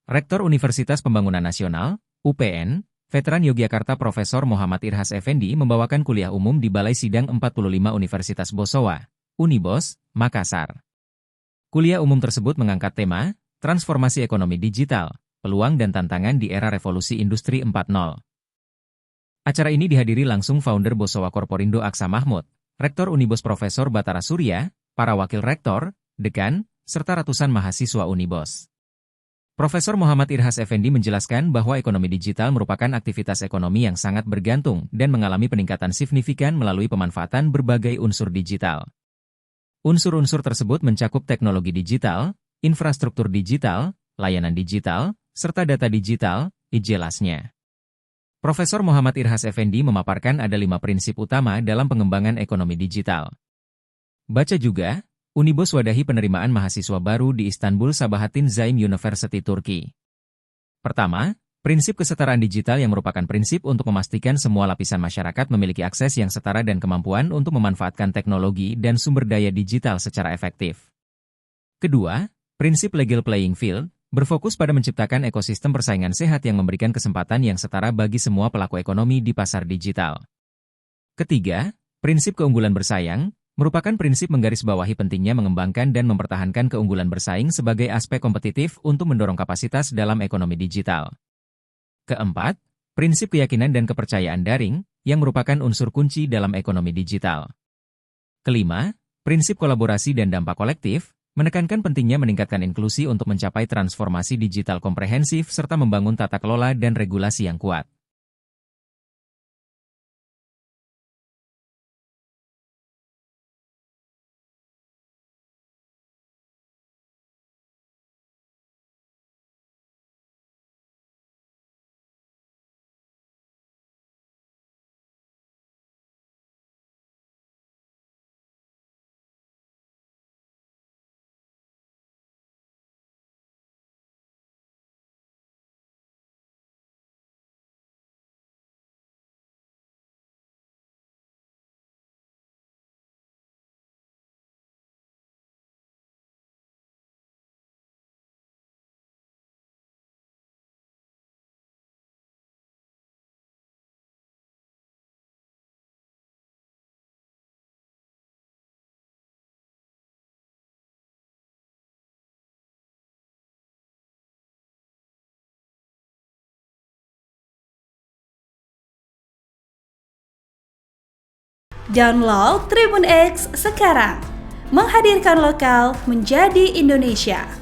Rektor Universitas Pembangunan Nasional, UPN, Veteran Yogyakarta Profesor Muhammad Irhas Effendi membawakan kuliah umum di Balai Sidang 45 Universitas Bosowa, Unibos, Makassar. Kuliah umum tersebut mengangkat tema, Transformasi Ekonomi Digital, Peluang dan Tantangan di Era Revolusi Industri 4.0. Acara ini dihadiri langsung founder Bosowa Corporindo Aksa Mahmud, Rektor Unibos Profesor Batara Surya, para wakil rektor, dekan, serta ratusan mahasiswa Unibos. Profesor Muhammad Irhas Effendi menjelaskan bahwa ekonomi digital merupakan aktivitas ekonomi yang sangat bergantung dan mengalami peningkatan signifikan melalui pemanfaatan berbagai unsur digital. Unsur-unsur tersebut mencakup teknologi digital, infrastruktur digital, layanan digital, serta data digital, jelasnya. Profesor Muhammad Irhas Effendi memaparkan ada 5 prinsip utama dalam pengembangan ekonomi digital. Baca juga, Unibos wadahi penerimaan mahasiswa baru di Istanbul Sabahattin Zaim University Turki. Pertama, prinsip kesetaraan digital yang merupakan prinsip untuk memastikan semua lapisan masyarakat memiliki akses yang setara dan kemampuan untuk memanfaatkan teknologi dan sumber daya digital secara efektif. Kedua, prinsip legal playing field, berfokus pada menciptakan ekosistem persaingan sehat yang memberikan kesempatan yang setara bagi semua pelaku ekonomi di pasar digital. Ketiga, prinsip keunggulan bersaing, merupakan prinsip menggarisbawahi pentingnya mengembangkan dan mempertahankan keunggulan bersaing sebagai aspek kompetitif untuk mendorong kapasitas dalam ekonomi digital. Keempat, prinsip keyakinan dan kepercayaan daring, yang merupakan unsur kunci dalam ekonomi digital. Kelima, prinsip kolaborasi dan dampak kolektif, menekankan pentingnya meningkatkan inklusi untuk mencapai transformasi digital komprehensif serta membangun tata kelola dan regulasi yang kuat. Download Tribun X sekarang, menghadirkan lokal menjadi Indonesia.